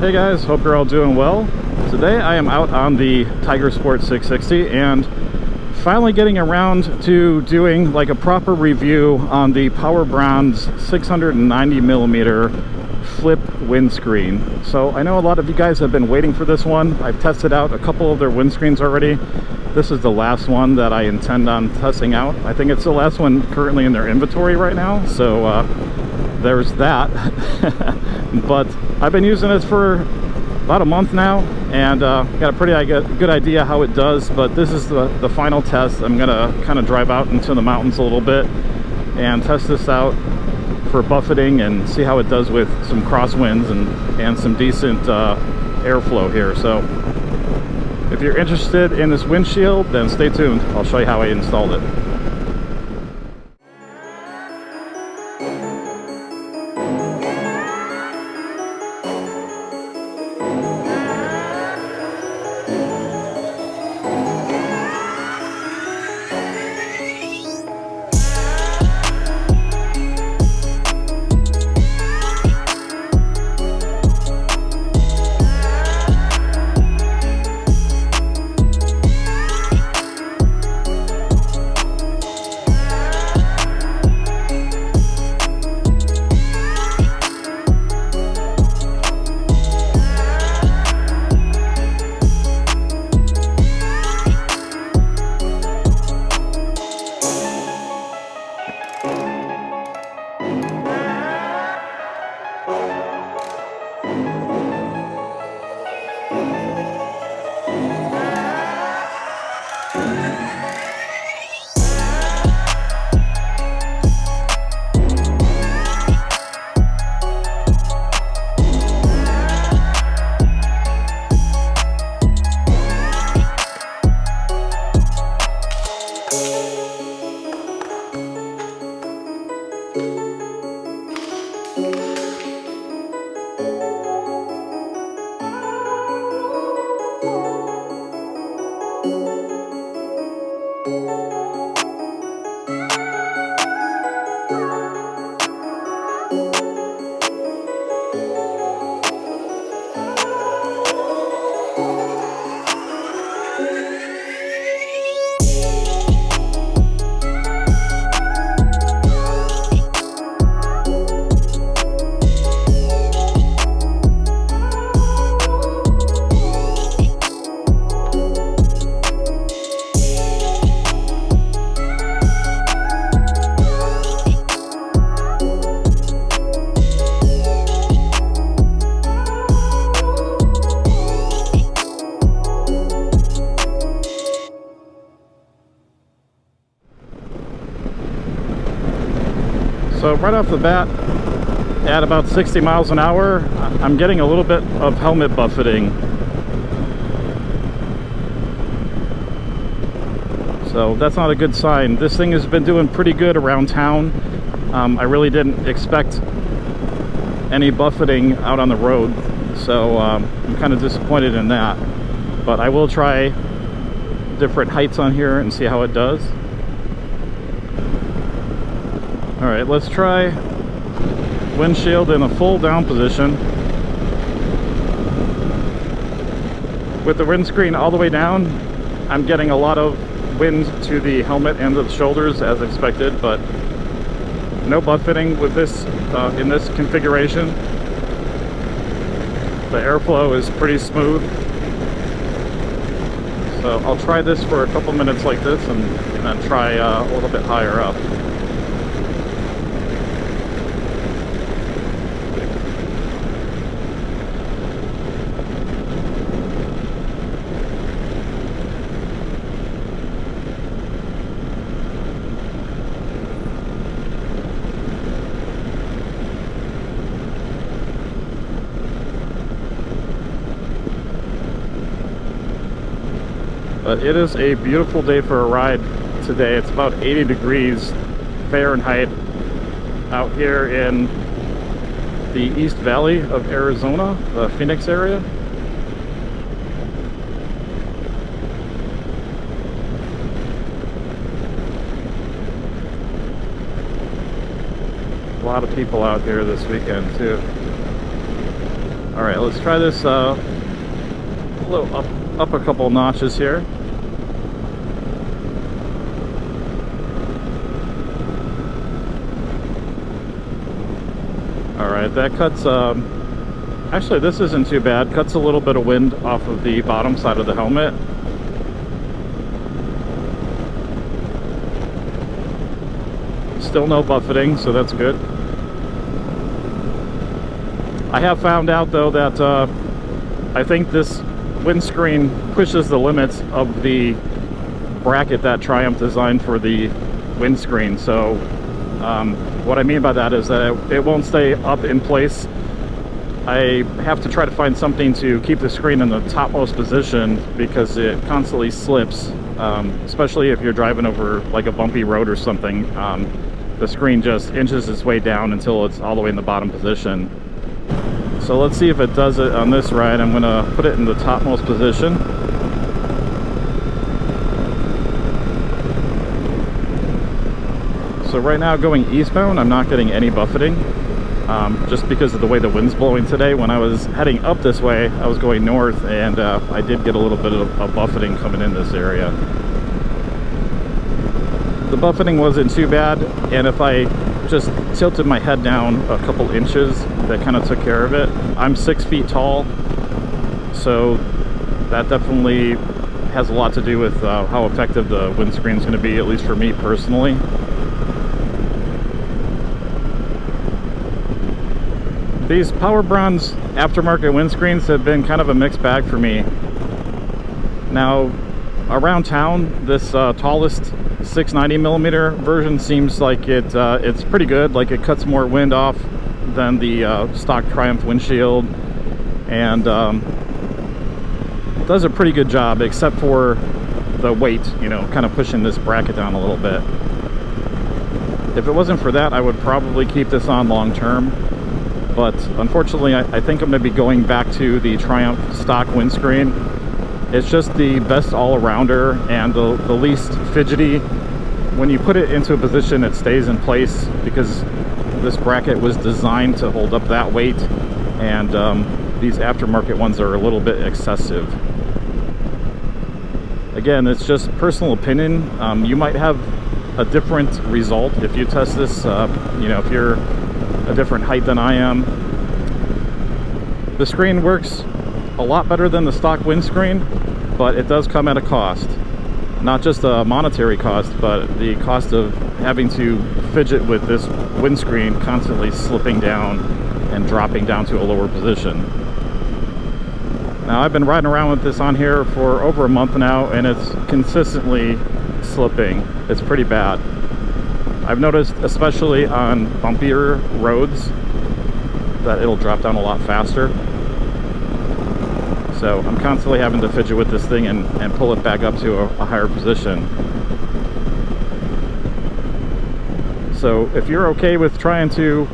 Hey guys, hope you're all doing well. Today I am out on the Tiger Sport 660 and finally getting around to doing like a proper review on the Powerbronze 690mm flip windscreen. So I know a lot of you guys have been waiting for this one. I've tested out a couple of their windscreens already. This is the last one that I intend on testing out. I think it's the last one currently in their inventory right now, so there's that. But I've been using this for about a month now and got a pretty good idea how it does, but this is the final test. I'm gonna kind of drive out into the mountains a little bit and test this out for buffeting and see how it does with some crosswinds and some decent airflow here. So if you're interested in this windshield, then stay tuned. I'll show you how I installed it. So right off the bat, at about 60 miles an hour, I'm getting a little bit of helmet buffeting. So that's not a good sign. This thing has been doing pretty good around town. I really didn't expect any buffeting out on the road, so I'm kind of disappointed in that. But I will try different heights on here and see how it does. All right, let's try windshield in a full down position. With the windscreen all the way down, I'm getting a lot of wind to the helmet and the shoulders as expected, but no buffeting with this in this configuration. The airflow is pretty smooth. So I'll try this for a couple minutes like this and then try a little bit higher up. But it is a beautiful day for a ride today. It's about 80 degrees Fahrenheit out here in the East Valley of Arizona, the Phoenix area. A lot of people out here this weekend too. All right, let's try this a little up a couple notches here. All right, that cuts, actually this isn't too bad. Cuts a little bit of wind off of the bottom side of the helmet. Still no buffeting, so that's good. I have found out though that I think this windscreen pushes the limits of the bracket that Triumph designed for the windscreen. So what I mean by that is that it won't stay up in place. I have to try to find something to keep the screen in the topmost position because it constantly slips, especially if you're driving over like a bumpy road or something. The screen just inches its way down until it's all the way in the bottom position. So let's see if it does it on this ride. I'm going to put it in the topmost position. So right now going eastbound, I'm not getting any buffeting, just because of the way the wind's blowing today. When I was heading up this way, I was going north, and I did get a little bit of buffeting coming in this area. The buffeting wasn't too bad, and if I just tilted my head down a couple inches, that kind of took care of it. I'm 6 feet tall, so that definitely has a lot to do with how effective the windscreen is going to be, at least for me personally. These Powerbronze aftermarket windscreens have been kind of a mixed bag for me. Now, around town, this tallest 690mm version seems like it's pretty good. Like, it cuts more wind off than the stock Triumph windshield, and does a pretty good job, except for the weight, you know, kind of pushing this bracket down a little bit. If it wasn't for that, I would probably keep this on long term. But unfortunately, I think I'm going to be going back to the Triumph stock windscreen. It's just the best all-arounder and the least fidgety. When you put it into a position, it stays in place because this bracket was designed to hold up that weight, and these aftermarket ones are a little bit excessive. Again, it's just personal opinion. You might have a different result if you test this. You know, if you're a different height than I am. The screen works a lot better than the stock windscreen, but it does come at a cost. Not just a monetary cost, but the cost of having to fidget with this windscreen constantly slipping down and dropping down to a lower position. Now, I've been riding around with this on here for over a month now, and it's consistently slipping. It's pretty bad. I've noticed, especially on bumpier roads, that it'll drop down a lot faster. So I'm constantly having to fidget with this thing and pull it back up to a higher position. So if you're okay with trying to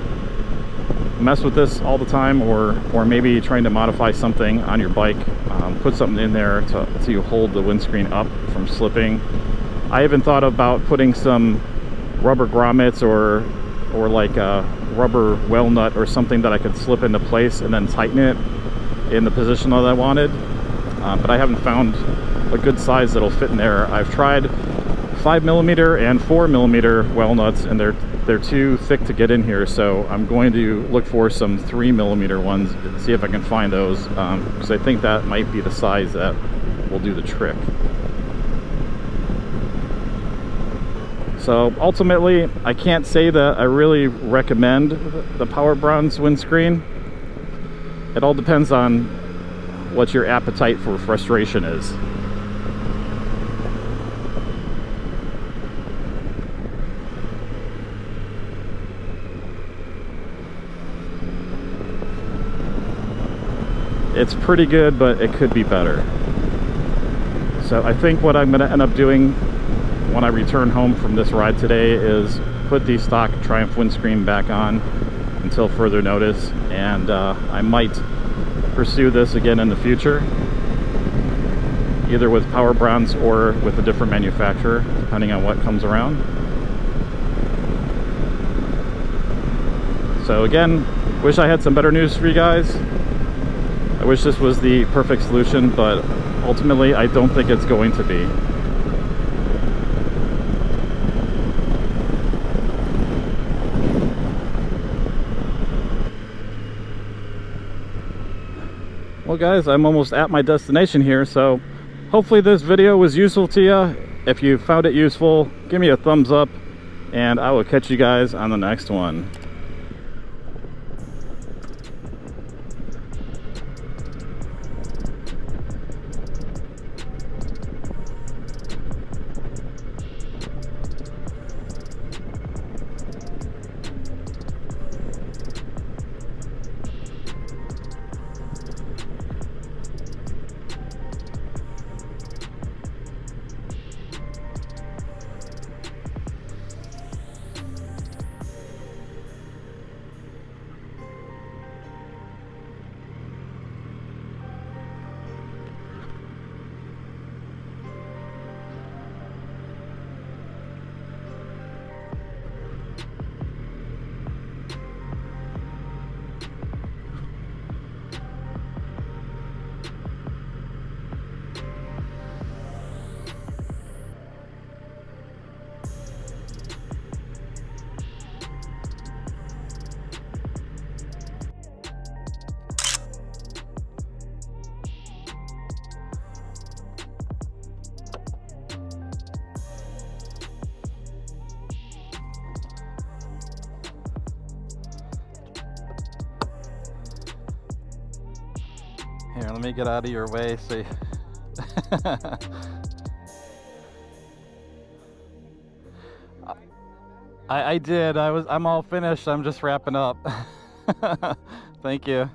mess with this all the time, or maybe trying to modify something on your bike, put something in there to hold the windscreen up from slipping. I even thought about putting some rubber grommets or like a rubber well nut or something that I could slip into place and then tighten it in the position that I wanted, but I haven't found a good size that'll fit in there. I've tried 5mm and 4mm well nuts, and they're too thick to get in here, so I'm going to look for some 3mm ones and see if I can find those, because I think that might be the size that will do the trick. So ultimately, I can't say that I really recommend the Powerbronze windscreen. It all depends on what your appetite for frustration is. It's pretty good, but it could be better. So I think what I'm going to end up doing when I return home from this ride today is put the stock Triumph windscreen back on until further notice, and I might pursue this again in the future, either with Powerbronze or with a different manufacturer, depending on what comes around. So again, wish I had some better news for you guys. wish this was the perfect solution, but ultimately I don't think it's going to be. Well guys, I'm almost at my destination here, so hopefully this video was useful to you. If you found it useful, give me a thumbs up, and I will catch you guys on the next one. Here, let me get out of your way. See. I did. I'm all finished. I'm just wrapping up. Thank you.